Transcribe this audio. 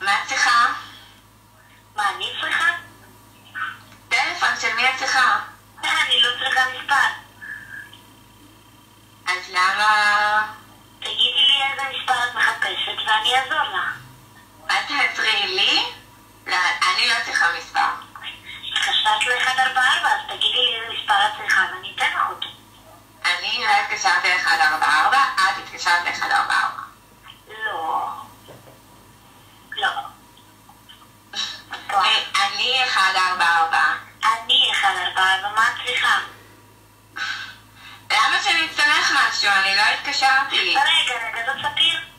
מה את צריכה? מה, אני צריכה? טלפון של מי את צריכה? אני לא צריכה מספר. אז למה... תגידי לי איזה מספר את מחפשת ואני אעזור לך. את תעזרי לי? לא, אני לא צריכה מספר. התקשרת ל-144, אז תגידי לי איזה מספר את צריכה ואני אתן לך אותו. אני לא התקשרתי ל-144, את התקשרת ל-144. לא. לא. אני 144. אני 144, מה את צריכה? למה שאני אצטרך משהו? אני לא התקשרתי. רגע, זאת ספיר?